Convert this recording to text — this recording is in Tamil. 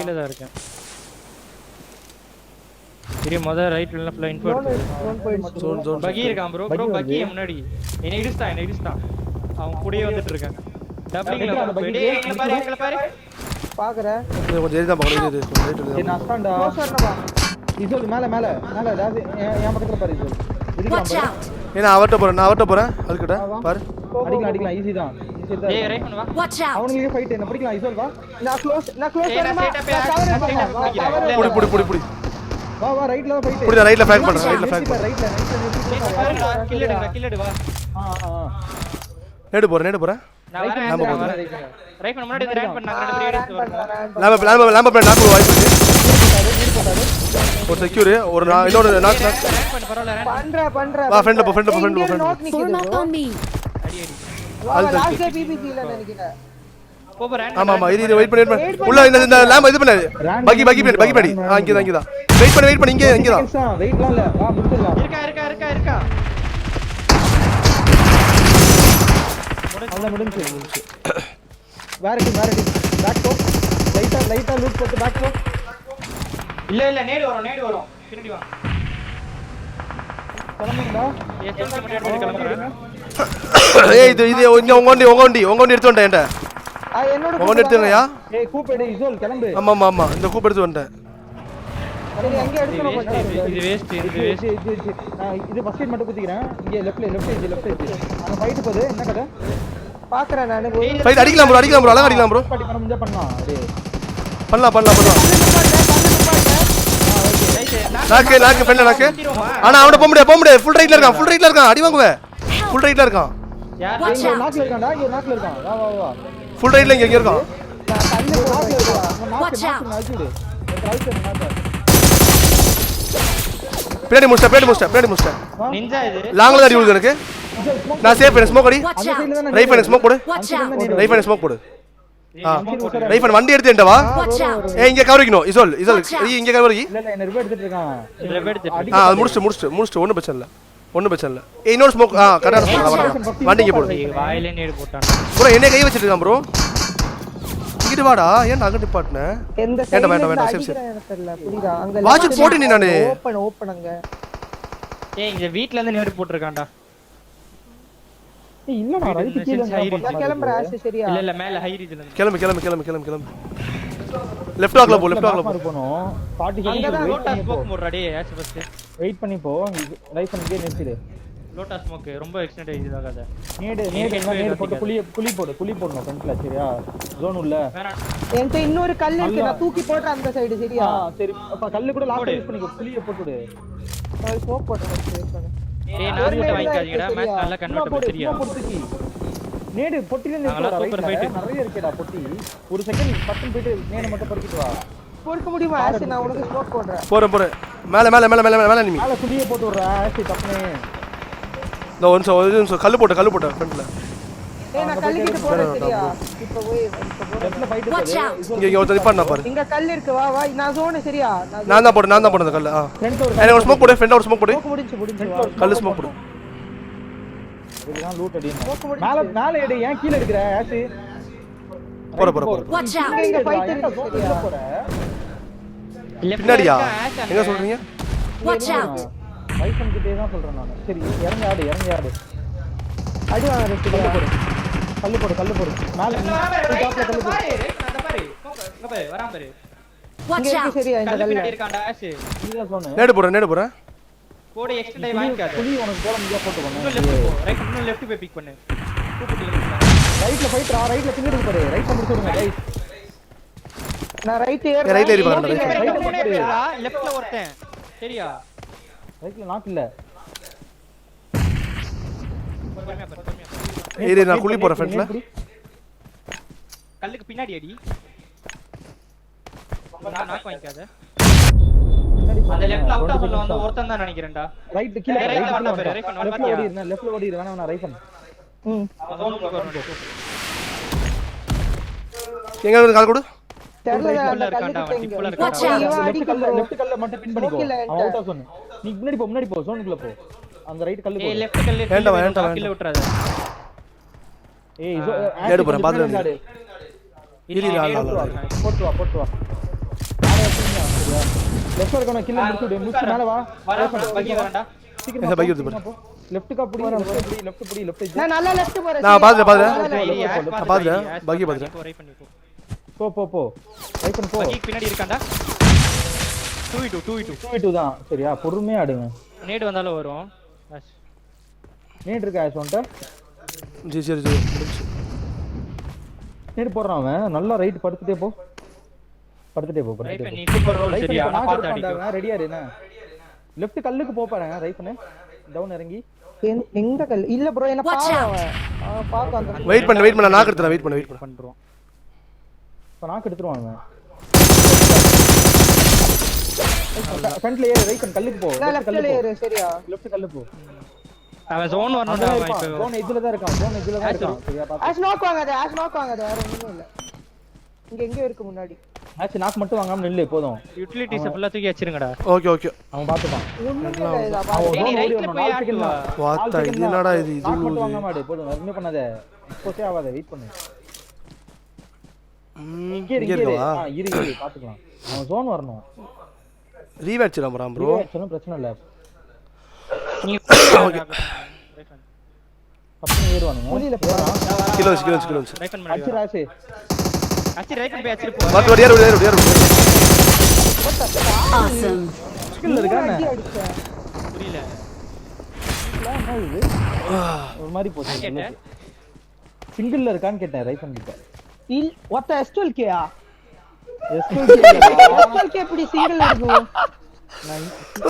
கீழ தான் இருக்கேன். இரு மொத ரைட்ல ஃபுல்லா இன்ஃபோ எடுத்து. பகி இருக்கான் ப்ரோ. பகி முன்னாடி. என்ன இடிச்சான். அவன் கூடயே வந்துட்டு இருக்கான். டப்ளிங்ல டேய் எங்கள பாரு. பாக்குறேன். கொஞ்சம் ஏறி தான் பாக்கணும் இது. என்ன அஸ்டாண்டா. க்ளோஸ் வரணுமா? இசோல் மேல டாஸ் என் பக்கத்துல பாரு இசோல். இதுக்கு நான் அவர்ட்ட போறேன். அதுக்கிட்ட பாரு. அடிக்கலாம் ஈஸி தான். டேய் ரைட் பண்ணு வா. அவனுக்கு ஃபைட் என்ன படிக்கலாம் இசோல் வா. நான் க்ளோஸ் வரணுமா? புடி. வா ரைட்ல தான் ஃபைட். புடி ரைட்ல ஃபிளாக் பண்றேன். ரைட்ல கில் எடு வா. நேடு போறேன். நான் வரேன். ரைட் பண்ண முன்னாடி ரன் பண்ணாங்க. ரெண்டு பேர் எடுத்து லாம்ப லாம்ப வாய்ப்பு இருக்கு. ஒரு செக்யூர் ஒரு இன்னொரு நாக் பண்ற வா ஃப்ரெண்ட் போ அடி லாஸ்ட் பிபிசி ல நினைக்கிறேன். ஆமா இது வெயிட் பண்ணி உள்ள இந்த லாம்ப இது பண்ணு. பகி படி இங்க தான் வெயிட் பண்ணி இங்க தான் வெயிட்லாம் இல்ல வா முடிச்சிடலாம். இருக்கா முடிஞ்சு வேற டீம் பேக் போ லைட்டா லூட் போட்டு பேக் போ. இல்ல நேடு வரும் பின்னாடி வா. கிளம்புடா கிளம்புறேன். ஏய் இது உங்க வண்டி எடுத்து வந்துட்டேன். என்னோட உங்க வண்டி எடுத்துங்கயா. ஏய் கூப்பேடு இசோல் கிளம்பு. ஆமா இந்த கூப் எடுத்து வந்துட்டேன். சரி எங்க எடுக்கணும் கொஞ்சம் இது வேஸ்ட் இது ஃபர்ஸ்ட் எய்ட் மட்டும் குத்திக்கிறேன். இங்க லெஃப்ட் எட்ஜ் அங்க ஃபைட் போகுது. என்ன கதை பாக்குறேன் நானு. ஃபைட் அடிக்கலாம் ப்ரோ அழகா அடிக்கலாம் ப்ரோ. பண்ண முடிஞ்சா பண்ணலாம். டேய் பண்ணலாம். நாக்கு ஃப்ரெண்ட் நாக்கு. ஆனா அவன போக முடியாது. ஃபுல் ரைட்ல இருக்கான். அடி வாங்குவே. ஃபுல் ரைட்ல இருக்கான். யார் நாக்ல இருக்கான்டா. இங்க நாக்ல இருக்கான். வா ஃபுல் ரைட்ல இங்க இருக்கான். நாக்ல இருக்கான். நாக்கு பின்னாடி முடிச்சிட்டேன். நிஞ்சா இது லாங்ல அடி விழுது எனக்கு. நான் சேஃப் பண்ண ஸ்மோக் அடி. ரைட் பண்ண ஸ்மோக் போடு. ரைட் பண்ண வண்டி எடுத்துட்டே வா. இங்க கவர் வைக்கணும். இசோல் இங்க கவர் வை. இல்ல என்ன ரிவே எடுத்துட்டு இருக்கான். அது முடிச்சிட்டு ஒண்ணும் பிரச்சனை இல்ல. இன்னொரு ஸ்மோக் கரெக்ட்டா ஸ்மோக் வண்டி இங்க போடு. வாயிலே நேடு போட்டான் ப்ரோ என்ன கை வச்சிட்டு இருக்கான் ப்ரோ. இங்க வாடா. ஏன் அங்க டிபார்ட்ன வேண்டாம் சேஃப் தெரியல புரியுதா. அங்க வாட்ச் போட்டு நீ நானு ஓபன் அங்க. ஏய் இங்க வீட்ல இருந்து நேடு போட்டுருக்கான்டா. ஏய் இல்லடா ரைட் கீழ கிளம்பற ஆசை சரியா. இல்ல மேல ஹை ரீஜன்ல கிளம்பு. லெஃப்ட் வாக்ல போ போணும். 40 அங்க தான் லோட்டா ஸ்மோக் போடுறா டேய் ஆச்சு ஃபர்ஸ்ட் வெயிட் பண்ணி போ. ரைட் பண்ணி கே நிறுத்திடு. லோட்டா ஸ்மோக் ரொம்ப எக்ஸ்டெண்ட் ஆயிடுது ஆகாத. நேடு போட்டு குழி போடணும் ஃப்ரண்ட்ல சரியா. ஜோன் உள்ள என்கிட்ட இன்னொரு கல் இருக்கு. நான் தூக்கி போடுறேன் அந்த சைடு சரியா. சரி அப்ப கல்லு கூட லாஸ்ட் யூஸ் பண்ணிக்கோ. குழிய போட்டுடு. நான் ஸ்மோக் போடுறேன். வெயிட் பண்ணு. ஏய் நான் மட்டும் வாங்கிக்காதீங்கடா. மேட்ச் நல்லா கன்வெர்ட் பண்ணி சரியா. நேடு பொட்டில நிறுத்துறா. நிறைய இருக்கேடா பொட்டி. ஒரு செகண்ட் பட்டன் போயிட்டு நேடு மட்டும் பறிக்கிட்டு வா. பொறுக்க முடியுமா ஆசி? நான் உனக்கு ஸ்மோக் போடுறேன். போறேன் மேல நீ மேல குடியே போட்டு விடுறா. ஆசி தப்பனே. நான் ஒன்ஸ் கல்லு போட்ட ஃப்ரண்ட்ல. ஏய் நான் கல்லு கிட்ட போறேன் சரியா. இப்போ போய் லெஃப்ட்ல ஃபைட் போகுது. இங்க ஒருத்தர் நிப்பாட்னா பாரு. இங்க கல் இருக்கு. வா நான் ஜோன் சரியா. நான் தான் போடுறேன் அந்த கல்ல. எனக்கு ஒரு ஸ்மோக் போடு. ஃப்ரெண்ட் ஒரு ஸ்மோக் போடு. முடிஞ்சு கல்லு ஸ்மோக் போடு. இதுதான் லூட் அடி. மேல எடு. ஏன் கீழ எடுக்கற ஆசி? போற. இங்க ஃபைட் இருக்கு சரியா. பின்னாடியா எங்க சொல்றீங்க? வைஃபன் கிட்டே தான் சொல்றேன் நான். சரி இறங்கி ஆடு. அடி வாங்குற கல்லு போடு. மேல டாப்ல கல்லு போடு. அந்த பாரு இங்க பாரு வரான் பாரு. இங்க இருக்கு சரியா. இந்த கல்லு கல் பின்னாடி இருக்கான்டா ஆச்சு. நீதான் சொன்ன. நேடு போறேன். போடு எக்ஸ்டெண்ட் ஆயி வாங்கிக்காத. குழி உனக்கு போட முடியா போட்டு போங்க. ரைட் இன்னும் லெஃப்ட் போய் பிக் பண்ணு. ரைட்ல ஃபைட் ரைட்ல பின்னாடி பாரு. ரைட்ல முடிச்சு விடுங்க கைஸ். நான் ரைட் ரைட்ல ஏறி பாருங்க. லெஃப்ட்ல ஒருத்தன் சரியா. ரைட்ல நாக் இல்ல. ஏறி நான் குழி போறேன் ஃப்ரண்ட்ல. கல்லுக்கு பின்னாடி அடி. நாக் வாங்கிக்காத. அந்த லெஃப்ட்ல அவுட் ஆஃப்ல வந்து ஒருத்தன் தான் நினைக்கிறேன்டா. ரைட் கீழ ரைட்ல வந்தா பாரு. ரைட் பண்ணு. லெஃப்ட்ல ஓடி வேணா ரைட் பண்ணு. எங்க வந்து கால் கொடு. தெரியல இருக்கான்டா அவன் டிப்ல Watch இருக்கான். out. லெஃப்ட் கல்ல மட்டும் பின் பண்ணிக்கோ. அவன் அவுட் ஆஃப் சொன்னு. நீ முன்னாடி போ ஜோனுக்குள்ள போ. அந்த ரைட் கல்லு போ. ஏய் லெஃப்ட் கல்ல வேண்டாம். கில்ல விட்டுறாத. ஏய் ஏடு போறேன் பாத்து. இரு போட்டு வா. லெஃப்ட்ல இருக்கணும் கில்ல முடிச்சு மேல வா பக்கி வரேன்டா சீக்கிரம் பைக் எடுத்து போறேன் லெஃப்ட்க்கு அப்படி லெஃப்ட் புடி லெஃப்ட் நான் நல்லா லெஃப்ட் போறேன் நான் பாத்துறேன் பக்கி பாத்துறேன் ரைட் பண்ணி போ போ ரைட் பண்ணு போ பக்கி பின்னாடி இருக்கான்டா 2v2 2v2 தான் சரியா பொறுமையா ஆடுங்க நேட் வந்தாலும் வரும் நேட் இருக்கா ஆஷோன்ட்ட சரி நேட் போறான் அவன் நல்லா ரைட் படுத்துட்டே போ ரைட் பண்ணி சூப்பர் ரோல் சரியா நான் பாத்து அடிக்கும் ரெடியா இரு என்ன லெஃப்ட் கல்லுக்கு போ பாருங்க ரைட் பண்ணு டவுன் இறங்கி எங்க கல் இல்ல ப்ரோ என்ன பாக்க அந்த வெயிட் பண்ண நான் எடுத்துறேன் வெயிட் பண்ண பண்றோம் இப்ப நான் எடுத்துருவாங்க ஃப்ரண்ட்ல ஏறு ரைட் பண்ணு கல்லுக்கு போ லெஃப்ட்ல ஏறு சரியா லெஃப்ட் கல்லு போ அவன் ஜோன் வரணும்டா அவன் இப்போ ஜோன் எட்ஜ்ல தான் இருக்கான் சரியா பாத்து ஆஷ் நாக் வாங்காத வேற ஒண்ணும் இல்ல எங்க இருக்கு முன்னாடி ஆச்சு நாக் மட்டும் வாங்காம நில்லு போதும் யூட்டிலிட்டிஸ் ஃபுல்லா தூக்கி வச்சிருங்கடா ஓகே அவன் பாத்துப்பான் ஒண்ணும் இல்ல இத அவன் நீ zone ஓடி ரைட்ல வரணும். போய் 4 second தான். வாத்தா இது என்னடா இது நாக் மட்டும் வாங்காம ஆடு போதும் எதுவுமே பண்ணாத எக்ஸ்போஸே ஆகாத வெயிட் பண்ணு இங்க இருக்கவா இரு பாத்துக்கலாம் அவன் ஜோன் வரணும் ரீவேட் செய்யலாம் ப்ரோ சொன்ன பிரச்சனை இல்ல நீ ஓகே பப்பன் ஏறுவானுங்க வெளியில போறான் கிலோ ரைட் பண்ணி அச்சு ராசி அச்சி ரைட் பண்ணி அச்சி போ வாட் ஏறு Awesome. ஸ்கில் இருக்கானே அடிச்சேன் புரியல என்ன இது ஒரு மாதிரி போச்சு கேட்டேன் சிங்கிள்ல இருக்கான்னு கேட்டேன் ரைட் பண்ணிட்டேன் இல் what S12K எஸ்கே S12K எப்படி சிங்கிள் இருக்கும்